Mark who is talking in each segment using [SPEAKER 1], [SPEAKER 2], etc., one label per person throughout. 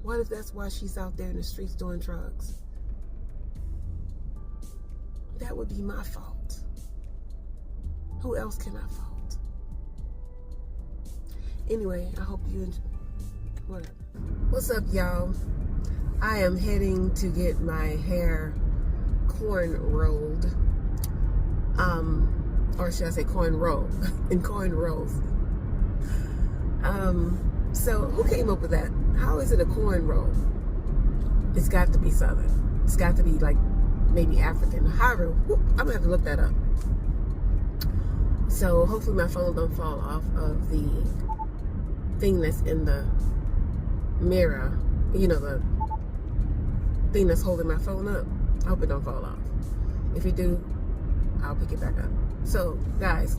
[SPEAKER 1] What if that's why she's out there in the streets doing drugs? That would be my fault. Who else can I fault? Anyway, I hope you enjoy. Whatever. What's up, y'all? I am heading to get my hair corn rolled. Or should I say corn roll? And corn rolls. So who came up with that? How is it a corn roll? It's got to be Southern. It's got to be like maybe African. However, I'm gonna have to look that up. So hopefully my phone don't fall off of the thing that's in the mirror. You know, the thing that's holding my phone up. I hope it don't fall off. If you do, I'll pick it back up. So guys,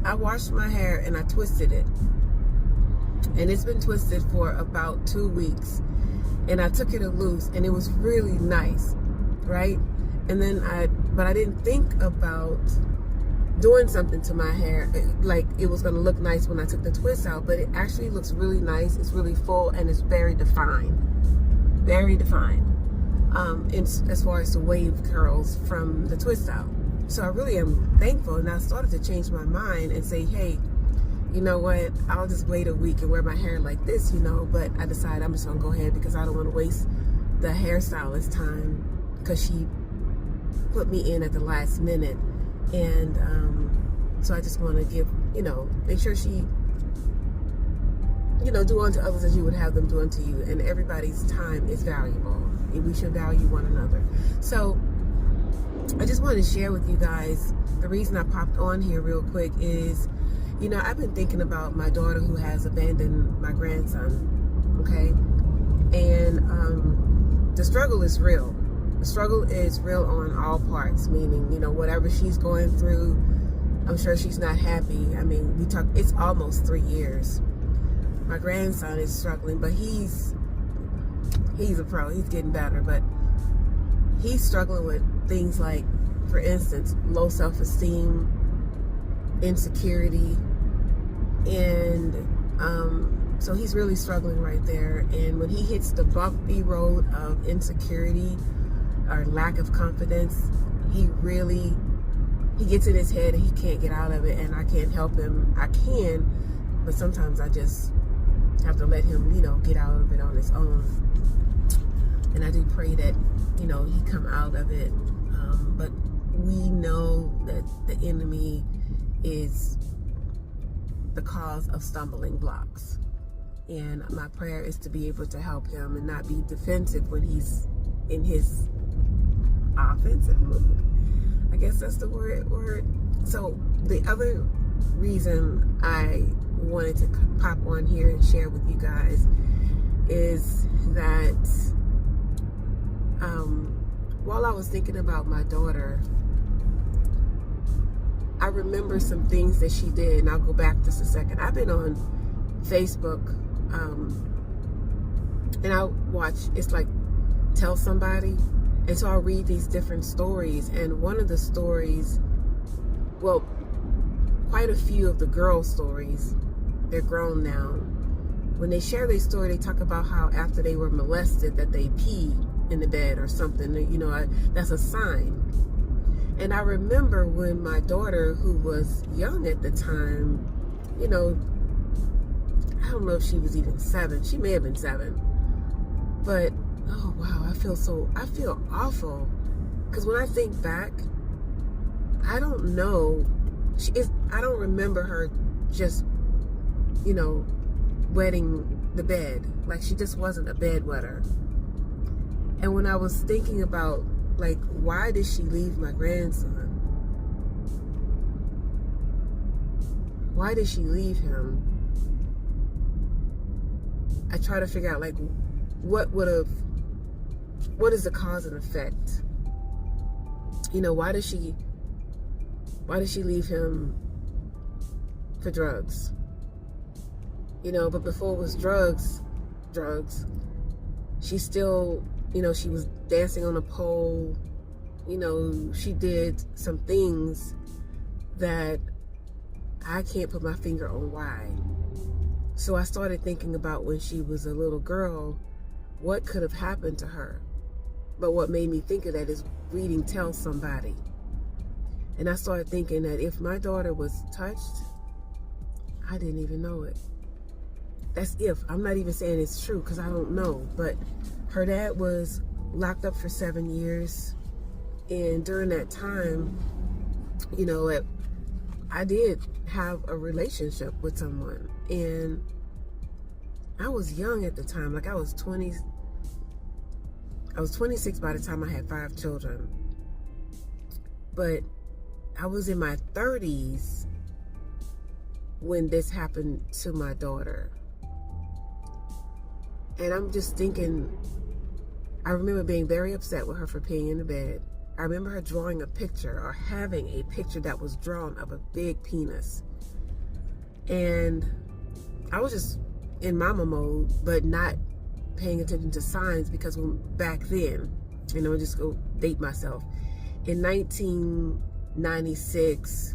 [SPEAKER 1] I washed my hair and I twisted it. And it's been twisted for about 2 weeks. And I took it loose and it was really nice, right? And then but I didn't think about doing something to my hair. Like it was gonna look nice when I took the twist out, but it actually looks really nice. It's really full and it's very defined. Very defined. As far as the wave curls from the twist out. So I really am thankful, and I started to change my mind and say, hey, you know what, I'll just wait a week and wear my hair like this, you know, but I decided I'm just gonna go ahead because I don't want to waste the hairstylist time, because she put me in at the last minute. And so I just want to give, you know, make sure she, you know, do unto others as you would have them do unto you. And everybody's time is valuable. We should value one another. So I just wanted to share with you guys, the reason I popped on here real quick is, you know, I've been thinking about my daughter who has abandoned my grandson, okay? And the struggle is real. The struggle is real on all parts, meaning, you know, whatever she's going through, I'm sure she's not happy. I mean, it's almost 3 years. My grandson is struggling, but he's a pro. He's getting better, but he's struggling with things like, for instance, low self-esteem, insecurity, and so he's really struggling right there. And when he hits the bumpy road of insecurity or lack of confidence, he gets in his head and he can't get out of it, and I can't help him. I can, but sometimes I just have to let him, you know, get out of it on his own. And I do pray that, you know, he come out of it. But we know that the enemy is the cause of stumbling blocks. And my prayer is to be able to help him and not be defensive when he's in his offensive mood. I guess that's the word. So the other reason I wanted to pop on here and share with you guys is that while I was thinking about my daughter, I remember some things that she did, and I'll go back just a second. I've been on Facebook, and I watch, it's like Tell Somebody, and so I'll read these different stories, and one of the stories, well, quite a few of the girl stories, they're grown now. When they share their story, they talk about how after they were molested that they peed in the bed or something, you know, that's a sign. And I remember when my daughter, who was young at the time, you know, I don't know if she was even 7. She may have been 7. But, oh wow, I feel awful. Because when I think back, I don't know, I don't remember her just, you know, wetting the bed. Like, she just wasn't a bedwetter. And when I was thinking about, like, why did she leave my grandson? Why did she leave him? I try to figure out, like, what is the cause and effect? You know, why did she leave him for drugs? You know, but before it was drugs, she still, you know, she was dancing on a pole. You know, she did some things that I can't put my finger on why. So I started thinking about when she was a little girl, what could have happened to her. But what made me think of that is reading Tell Somebody. And I started thinking that if my daughter was touched, I didn't even know it. That's if. I'm not even saying it's true because I don't know. But her dad was locked up for 7 years. And during that time, you know, I did have a relationship with someone. And I was young at the time. Like I was 26 by the time I had 5 children. But I was in my 30s when this happened to my daughter. And I'm just thinking, I remember being very upset with her for peeing in the bed. I remember her drawing a picture or having a picture that was drawn of a big penis. And I was just in mama mode, but not paying attention to signs because back then, you know, just go date myself. In 1996,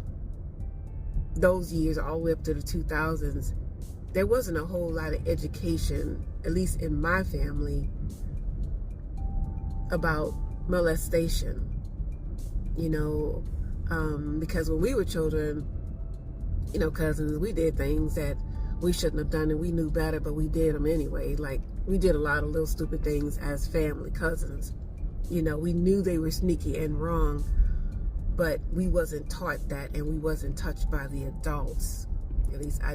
[SPEAKER 1] those years all the way up to the 2000s, there wasn't a whole lot of education, at least in my family, about molestation. You know, because when we were children, you know, cousins, we did things that we shouldn't have done and we knew better, but we did them anyway. Like, we did a lot of little stupid things as family, cousins. You know, we knew they were sneaky and wrong, but we wasn't taught that and we wasn't touched by the adults. At least I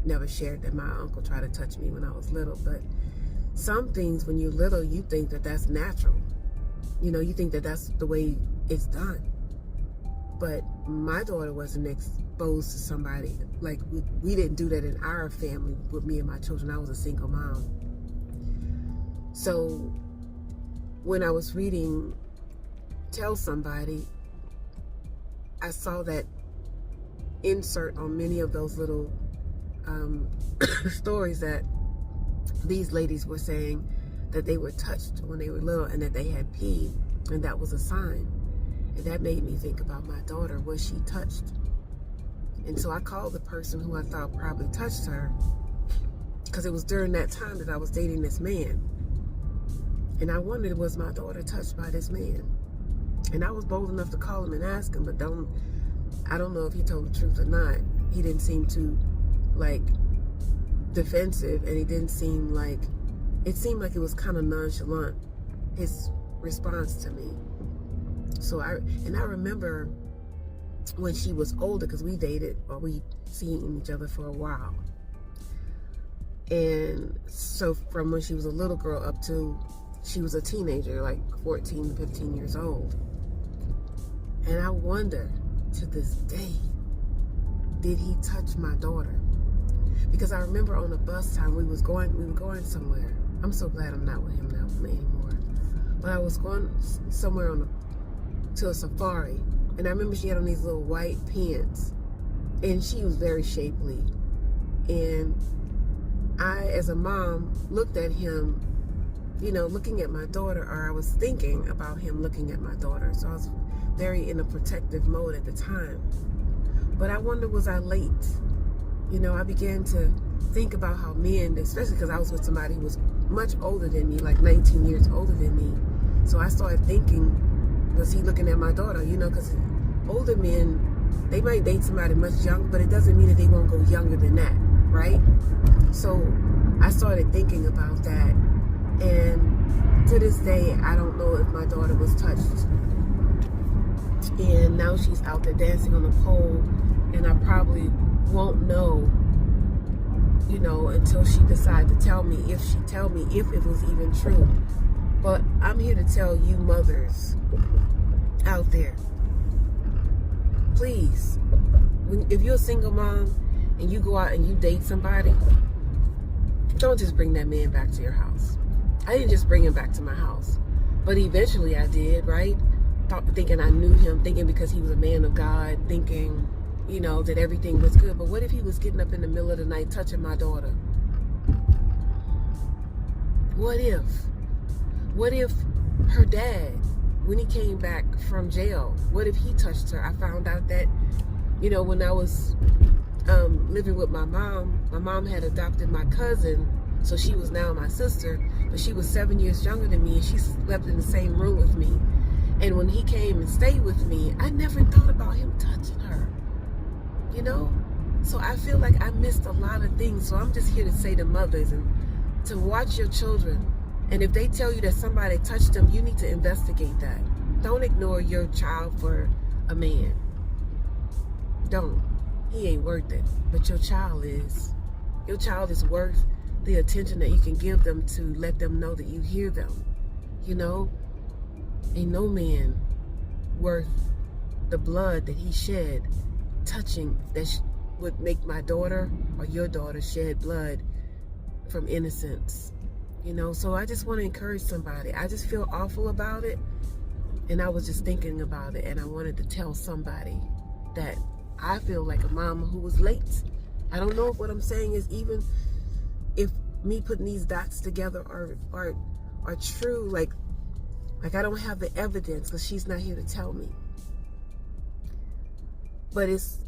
[SPEAKER 1] never shared that my uncle tried to touch me when I was little. But some things when you're little, you think that that's natural. You know, you think that that's the way it's done. But my daughter wasn't exposed to somebody. Like, we didn't do that in our family with me and my children. I was a single mom. So when I was reading Tell Somebody, I saw that insert on many of those little stories that these ladies were saying that they were touched when they were little and that they had peed, and that was a sign. And that made me think about my daughter. Was she touched? And so I called the person who I thought probably touched her, because it was during that time that I was dating this man. And I wondered, was my daughter touched by this man? And I was bold enough to call him and ask him, but I don't know if he told the truth or not. He didn't seem too, like, defensive, and he didn't seem like, it seemed like it was kind of nonchalant, his response to me. So I remember when she was older, because we dated, or we seen each other for a while. And so from when she was a little girl up to she was a teenager, like 14, 15 years old. And I wonder to this day, did he touch my daughter? Because I remember on the bus time we were going somewhere. I'm so glad I'm not with him now anymore. But I was going somewhere to a safari, and I remember she had on these little white pants, and she was very shapely. And I, as a mom, looked at him, you know, looking at my daughter, or I was thinking about him looking at my daughter. So I was very in a protective mode at the time. But I wonder, was I late? You know, I began to think about how men, especially because I was with somebody who was much older than me, like 19 years older than me. So I started thinking, was he looking at my daughter? You know, because older men, they might date somebody much younger, but it doesn't mean that they won't go younger than that, right? So I started thinking about that. And to this day, I don't know if my daughter was touched. And now she's out there dancing on a pole, and I probably won't know, you know, until she decides to tell me, if it was even true. But I'm here to tell you mothers out there, please, if you're a single mom and you go out and you date somebody, don't just bring that man back to your house. I didn't just bring him back to my house, but eventually I did, right? Thinking I knew him, thinking because he was a man of God, thinking, you know, that everything was good. But what if he was getting up in the middle of the night touching my daughter? What if her dad, when he came back from jail, what if he touched her? I found out that, you know, when I was living with my mom had adopted my cousin, so she was now my sister, but she was 7 years younger than me, and she slept in the same room with me. And when he came and stayed with me, I never thought about him touching her, you know? So I feel like I missed a lot of things. So I'm just here to say to mothers and to watch your children. And if they tell you that somebody touched them, you need to investigate that. Don't ignore your child for a man. Don't. He ain't worth it. But your child is. Your child is worth the attention that you can give them to let them know that you hear them. You know? Ain't no man worth the blood that he shed touching that would make my daughter or your daughter shed blood from innocence. You know, so I just want to encourage somebody. I just feel awful about it, and I was just thinking about it, and I wanted to tell somebody that I feel like a mama who was late. I don't know if what I'm saying is, even if me putting these dots together are true. Like I don't have the evidence because she's not here to tell me. But it's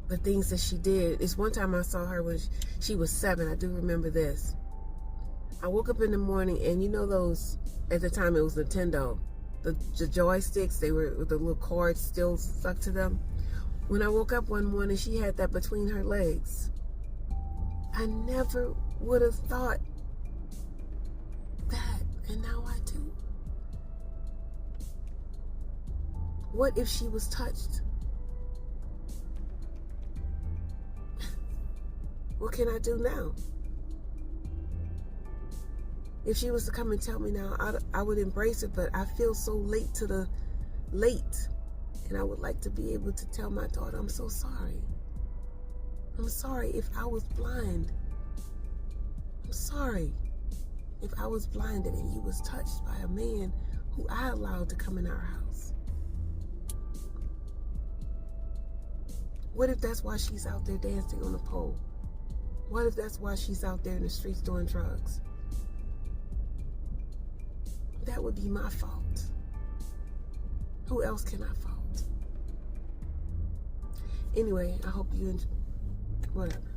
[SPEAKER 1] the things that she did. It's one time I saw her when she was 7. I do remember this. I woke up in the morning, and you know those, at the time it was Nintendo, the joysticks, they were with the little cords still stuck to them. When I woke up one morning, she had that between her legs. I never would have thought that, and now I do. What if she was touched? What can I do now? If she was to come and tell me now, I would embrace it, but I feel so late. And I would like to be able to tell my daughter, I'm so sorry. I'm sorry if I was blind. I'm sorry if I was blinded and you was touched by a man who I allowed to come in our house. What if that's why she's out there dancing on a pole? What if that's why she's out there in the streets doing drugs? That would be my fault. Who else can I fault? Anyway, I hope you enjoy. Whatever.